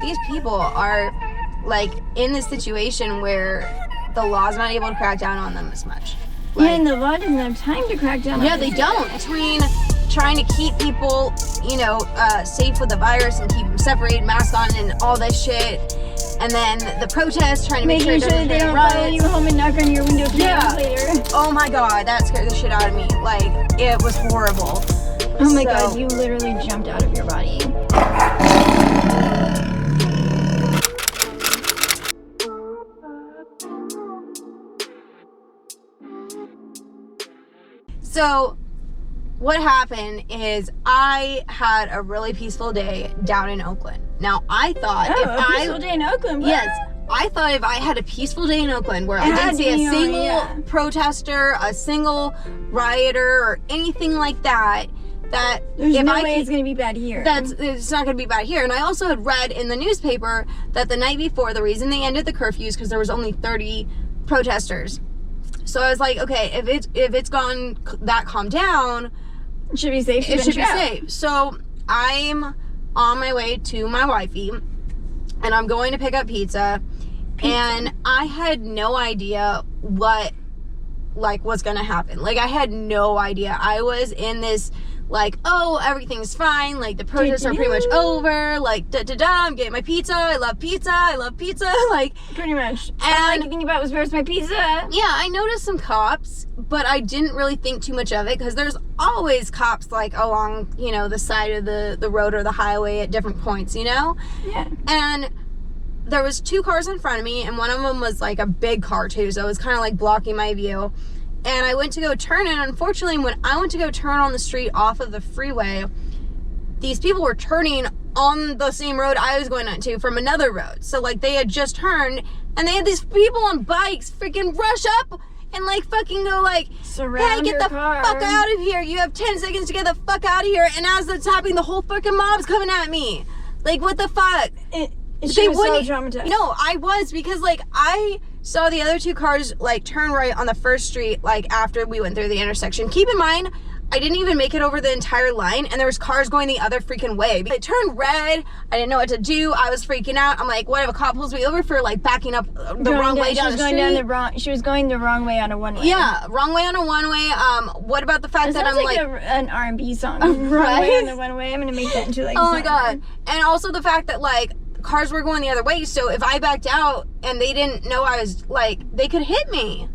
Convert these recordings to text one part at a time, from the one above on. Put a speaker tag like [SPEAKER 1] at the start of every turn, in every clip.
[SPEAKER 1] these people are like in this situation where the law's not able to crack down on them as much. Like,
[SPEAKER 2] yeah, and the law doesn't have time to crack down on
[SPEAKER 1] yeah, they don't. Between trying to keep people, you know, safe with the virus and keep them separated, masks on, and all this shit, and then the protests trying to make sure
[SPEAKER 2] that they don't follow you home and knock on your window 3 hours later.
[SPEAKER 1] Oh my god, that scared the shit out of me. Like, it was horrible.
[SPEAKER 2] Oh my god, you literally jumped out of your body.
[SPEAKER 1] So what happened is I had a really peaceful day down in Oakland. Now I thought
[SPEAKER 2] peaceful day in Oakland. What?
[SPEAKER 1] Yes, I thought if I had a peaceful day in Oakland where I didn't see a single protester, a single rioter, or anything like that,
[SPEAKER 2] there's no way it's going to be bad here.
[SPEAKER 1] It's not going to be bad here. And I also had read in the newspaper that the night before, the reason they ended the curfews because there was only 30 protesters. So I was like, okay, if it's gone that calmed down,
[SPEAKER 2] it should be safe.
[SPEAKER 1] It should be safe. So I'm on my way to my wifey, and I'm going to pick up pizza. And I had no idea what was gonna happen. Like, I had no idea. I was in this like, oh, everything's fine, like the protests are pretty much over, like I'm getting my pizza, I love pizza, like
[SPEAKER 2] pretty much.
[SPEAKER 1] And
[SPEAKER 2] all I could think about was, where's my pizza?
[SPEAKER 1] Yeah, I noticed some cops, but I didn't really think too much of it because there's always cops like along, you know, the side of the road or the highway at different points, you know?
[SPEAKER 2] Yeah.
[SPEAKER 1] And there was 2 cars in front of me, and one of them was like a big car too, so it was kind of like blocking my view. And I went to go turn, and unfortunately when I went to go turn on the street off of the freeway, these people were turning on the same road I was going on to from another road. So like they had just turned, and they had these people on bikes freaking rush up and like fucking go like,
[SPEAKER 2] surround
[SPEAKER 1] hey, get the
[SPEAKER 2] car.
[SPEAKER 1] fuck out of here. You have 10 seconds to get the fuck out of here. And as that's happening, the whole fucking mob's coming at me. Like, what the fuck?
[SPEAKER 2] She was so traumatized.
[SPEAKER 1] No, I was, because like I saw the other 2 cars like turn right on the first street like after we went through the intersection. Keep in mind, I didn't even make it over the entire line, and there was cars going the other freaking way. It turned red. I didn't know what to do. I was freaking out. I'm like, what if a cop pulls me over for like backing up the wrong way down the street?
[SPEAKER 2] She was going the wrong way on a one-way.
[SPEAKER 1] Yeah, wrong way on a one-way. What about the fact that I'm like
[SPEAKER 2] an R&B song?
[SPEAKER 1] Right?
[SPEAKER 2] Wrong way on the one-way. I'm gonna make that into like.
[SPEAKER 1] Oh my god! And also the fact that like cars were going the other way, so if I backed out and they didn't know I was like, they could hit me.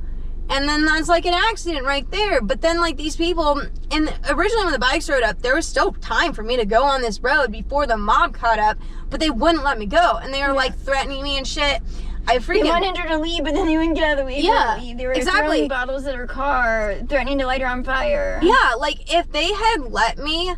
[SPEAKER 1] And then that's like an accident right there. But then like these people, and originally when the bikes rode up, there was still time for me to go on this road before the mob caught up, but they wouldn't let me go. And they were like threatening me and shit. They
[SPEAKER 2] wanted her to leave, but then they wouldn't get out of the way.
[SPEAKER 1] Yeah,
[SPEAKER 2] they were throwing bottles at her car, threatening to light her on fire.
[SPEAKER 1] Yeah, like if they had let me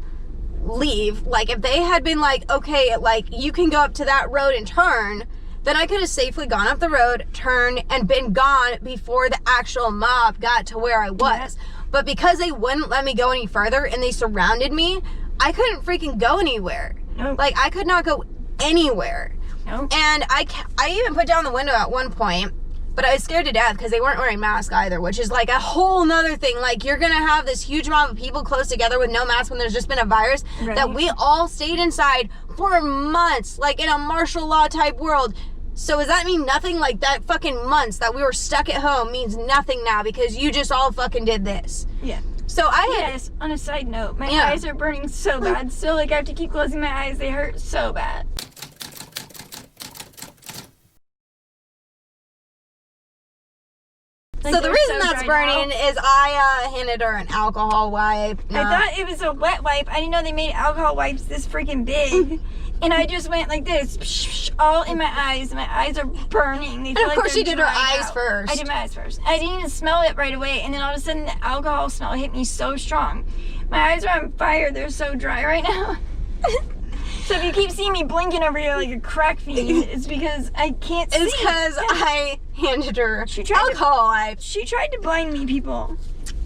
[SPEAKER 1] leave, like if they had been like, okay, like you can go up to that road and turn, then I could have safely gone up the road, turned, and been gone before the actual mob got to where I was. But because they wouldn't let me go any further and they surrounded me, I couldn't freaking go anywhere.
[SPEAKER 2] Nope.
[SPEAKER 1] Like I could not go anywhere.
[SPEAKER 2] Nope.
[SPEAKER 1] And I even put down the window at one point, but I was scared to death because they weren't wearing masks either, which is like a whole nother thing. Like, you're gonna have this huge amount of people close together with no mask when there's just been a virus that we all stayed inside for months, like in a martial law type world. So does that mean nothing? Like, that fucking months that we were stuck at home means nothing now because you just all fucking did this.
[SPEAKER 2] Yeah.
[SPEAKER 1] So
[SPEAKER 2] Yes, on a side note, my eyes are burning so bad. So, like, I have to keep closing my eyes. They hurt so bad.
[SPEAKER 1] Like, so the reason that's burning is I handed her an alcohol wipe.
[SPEAKER 2] I thought it was a wet wipe. I didn't know they made alcohol wipes this freaking big. And I just went like this, all in my eyes. My eyes are burning.
[SPEAKER 1] And of course she did her eyes first.
[SPEAKER 2] I did my eyes first. I didn't even smell it right away. And then all of a sudden the alcohol smell hit me so strong. My eyes are on fire. They're so dry right now. So if you keep seeing me blinking over here like a crack fiend, it's because I can't see.
[SPEAKER 1] It's because I handed her alcohol wipes.
[SPEAKER 2] She tried to blind me, people.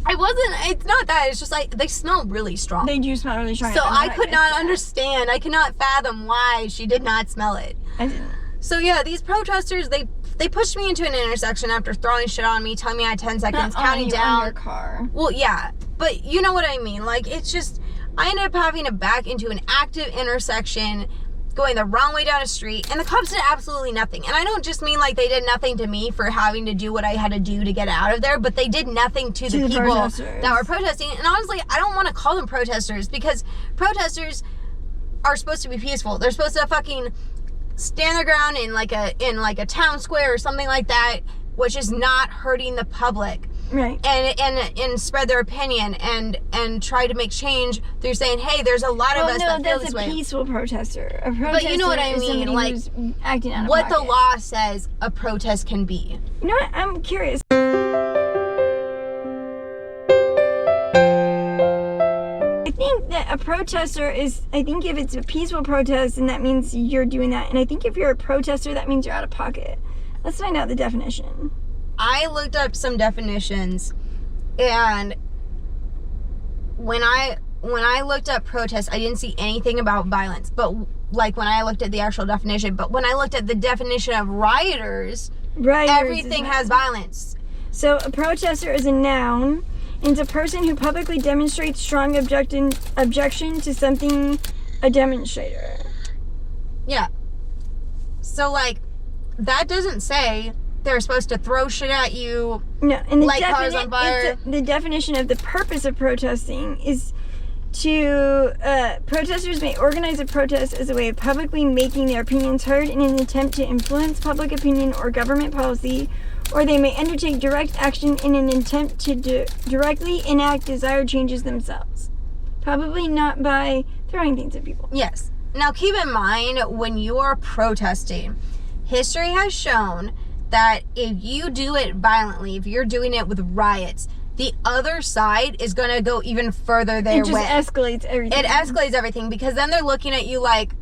[SPEAKER 1] It's not that, it's just like, they smell really strong.
[SPEAKER 2] They do smell really strong.
[SPEAKER 1] So I could not understand, I cannot fathom why she did not smell it.
[SPEAKER 2] I didn't.
[SPEAKER 1] So yeah, these protesters, they pushed me into an intersection after throwing shit on me, telling me I had 10 seconds, counting down.
[SPEAKER 2] On your car.
[SPEAKER 1] Well, yeah, but you know what I mean. Like, it's just, I ended up having to back into an active intersection going the wrong way down a street, and the cops did absolutely nothing. And I don't just mean like they did nothing to me for having to do what I had to do to get out of there, but they did nothing to the people that were protesting. And honestly, I don't want to call them protesters, because protesters are supposed to be peaceful. They're supposed to fucking stand their ground in like a town square or something like that, which is not hurting the public.
[SPEAKER 2] Right.
[SPEAKER 1] And spread their opinion and try to make change through saying, hey, there's a lot of us that feel this way.
[SPEAKER 2] That's a peaceful protester. A protester,
[SPEAKER 1] but you know what I mean, like
[SPEAKER 2] who's acting out of
[SPEAKER 1] what
[SPEAKER 2] pocket.
[SPEAKER 1] the law says a protest can be.
[SPEAKER 2] You know what? I'm curious. I think that a protester is, I think if it's a peaceful protest, and that means you're doing that. And I think if you're a protester, that means you're out of pocket. Let's find out the definition.
[SPEAKER 1] I looked up some definitions, and when I looked up protest, I didn't see anything about violence. But like when I looked at the actual definition, but when I looked at the definition of rioters, everything has violence.
[SPEAKER 2] So a protester is a noun, and it's a person who publicly demonstrates strong objection to something, a demonstrator.
[SPEAKER 1] Yeah. So like that doesn't say they're supposed to throw shit at you,
[SPEAKER 2] no, and
[SPEAKER 1] light cars on fire.
[SPEAKER 2] The definition of the purpose of protesting is to protesters may organize a protest as a way of publicly making their opinions heard in an attempt to influence public opinion or government policy, or they may undertake direct action in an attempt to directly enact desired changes themselves. Probably not by throwing things at people.
[SPEAKER 1] Yes. Now keep in mind, when you are protesting, history has shown that if you do it violently, if you're doing it with riots, the other side is going to go even further their way.
[SPEAKER 2] It just escalates everything.
[SPEAKER 1] It escalates everything, because then they're looking at you like,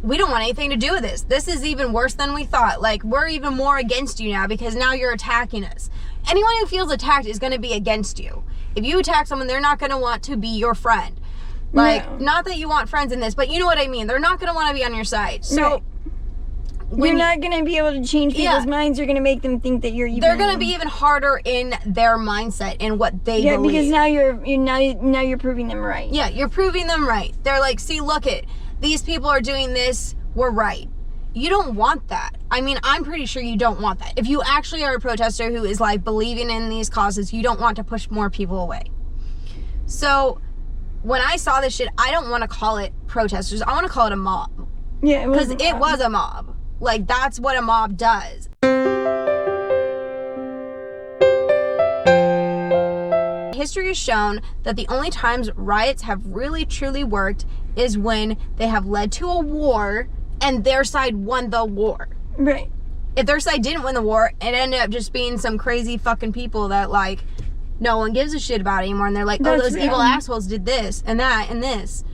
[SPEAKER 1] we don't want anything to do with this. This is even worse than we thought. Like, we're even more against you now because now you're attacking us. Anyone who feels attacked is going to be against you. If you attack someone, they're not going to want to be your friend. Like,
[SPEAKER 2] No.
[SPEAKER 1] not that you want friends in this, but you know what I mean. They're not going to want to be on your side. So...
[SPEAKER 2] Right. You're not going to be able to change people's minds. You're going to make them think that you're even...
[SPEAKER 1] They're going to be even harder in their mindset and what they believe.
[SPEAKER 2] Because now you're proving them right.
[SPEAKER 1] Yeah, you're proving them right. They're like, see, look it. These people are doing this. We're right. You don't want that. I mean, I'm pretty sure you don't want that. If you actually are a protester who is like believing in these causes, you don't want to push more people away. So when I saw this shit, I don't want to call it protesters. I want to call it a mob.
[SPEAKER 2] Yeah,
[SPEAKER 1] because it was a mob. Like, that's what a mob does. History has shown that the only times riots have really truly worked is when they have led to a war and their side won the war.
[SPEAKER 2] Right.
[SPEAKER 1] If their side didn't win the war, it ended up just being some crazy fucking people that, like, no one gives a shit about anymore. And they're like, oh, those evil assholes did this and that and this.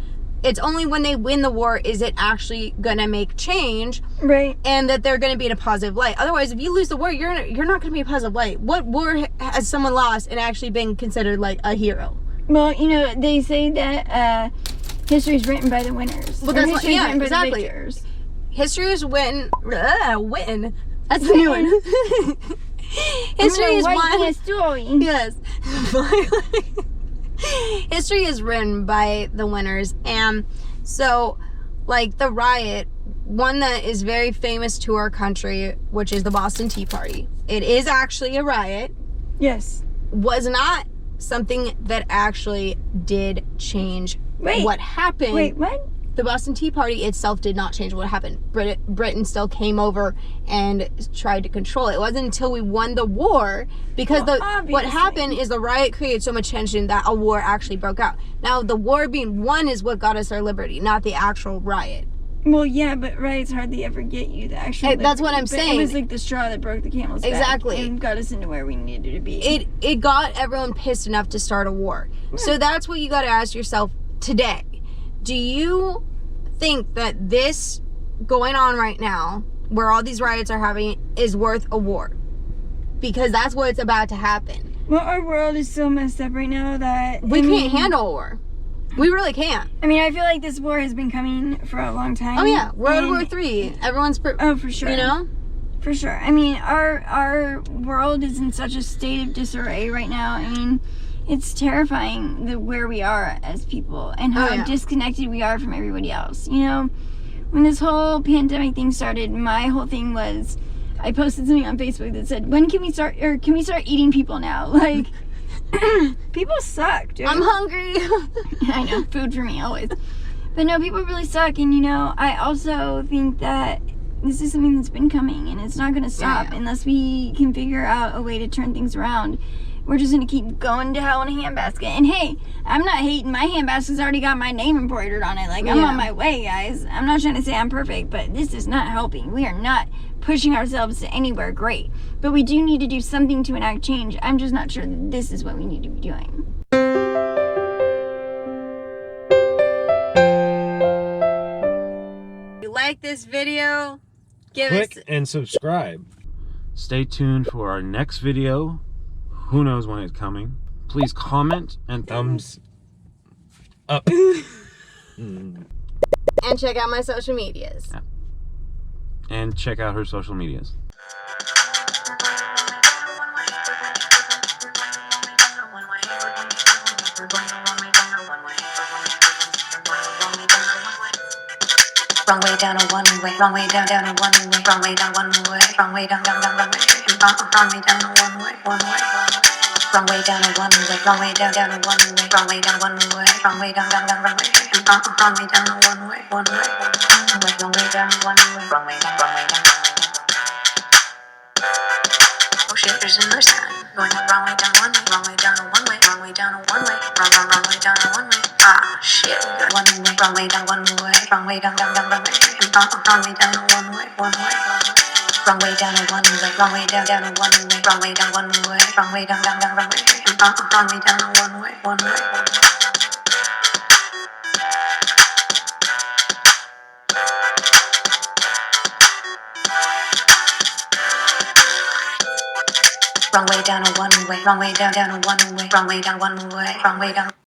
[SPEAKER 1] It's only when they win the war is it actually gonna make change,
[SPEAKER 2] right? And
[SPEAKER 1] that they're gonna be in a positive light. Otherwise, if you lose the war, you're not gonna be a positive light. What war has someone lost and actually been considered like a hero?
[SPEAKER 2] Well, you know, they say that history is written by the winners.
[SPEAKER 1] Well, that's
[SPEAKER 2] history is written by
[SPEAKER 1] exactly.
[SPEAKER 2] the victors.
[SPEAKER 1] History is win. That's the new one. History is won.
[SPEAKER 2] Story.
[SPEAKER 1] Yes. History is written by the winners. And so, like, the riot, one that is very famous to our country, which is the Boston Tea Party. It is actually a riot.
[SPEAKER 2] Yes.
[SPEAKER 1] Was not something that actually did change what happened.
[SPEAKER 2] Wait, what?
[SPEAKER 1] The Boston Tea Party itself did not change what happened. Britain still came over and tried to control it. It wasn't until we won the war, because what happened is the riot created so much tension that a war actually broke out. Now, the war being won is what got us our liberty, not the actual riot.
[SPEAKER 2] Well, yeah, but riots hardly ever get you the actual liberty.
[SPEAKER 1] That's what I'm saying.
[SPEAKER 2] It was like the straw that broke the camel's back.
[SPEAKER 1] Exactly.
[SPEAKER 2] And got us into where we needed to be.
[SPEAKER 1] It got everyone pissed enough to start a war. Yeah. So that's what you got to ask yourself today. Do you think that this going on right now, where all these riots are happening, is worth a war? Because that's what's about to happen.
[SPEAKER 2] Well, our world is so messed up right now that
[SPEAKER 1] we can't handle a war. We really can't.
[SPEAKER 2] I mean, I feel like this war has been coming for a long time.
[SPEAKER 1] Oh yeah, World War III. Everyone's
[SPEAKER 2] oh, for sure.
[SPEAKER 1] You know,
[SPEAKER 2] for sure. I mean, our world is in such a state of disarray right now. I mean, it's terrifying where we are as people and how disconnected we are from everybody else. You know, when this whole pandemic thing started, my whole thing was, I posted something on Facebook that said, when can we start eating people now? Like, people suck, dude.
[SPEAKER 1] I'm hungry.
[SPEAKER 2] I know, food for me, always. But no, people really suck, and you know, I also think that this is something that's been coming, and it's not going to stop unless we can figure out a way to turn things around. We're just going to keep going to hell in a handbasket. And hey, I'm not hating. My handbasket's already got my name embroidered on it. Like, I'm on my way, guys. I'm not trying to say I'm perfect, but this is not helping. We are not pushing ourselves to anywhere great. But we do need to do something to enact change. I'm just not sure that this is what we need to be doing.
[SPEAKER 1] If you like this video,
[SPEAKER 3] click and subscribe. Stay tuned for our next video. Who knows when it's coming? Please comment and thumbs up.
[SPEAKER 1] And check out my social medias.
[SPEAKER 3] Yeah. And check out her social medias.
[SPEAKER 4] Wrong way down a one way, wrong way down a one way, wrong way down one way, wrong way down wrong way down a one way, wrong way down a one way, wrong way down a one way, wrong way down one way, wrong way down wrong way down a one way, wrong way down one way, wrong way down. Oh shit, there's another sign. Going up wrong way down one way, wrong way down a one way, wrong way down a one way, wrong way down a one way. Ah shit, we got one way, wrong way down one way, wrong way down wrong way down a one way, wrong way down a one way, wrong way down a one way, wrong way down one way, wrong way down wrong way down a one way, Wrong way down a one way, wrong way down a one way, wrong way down one way, wrong way down.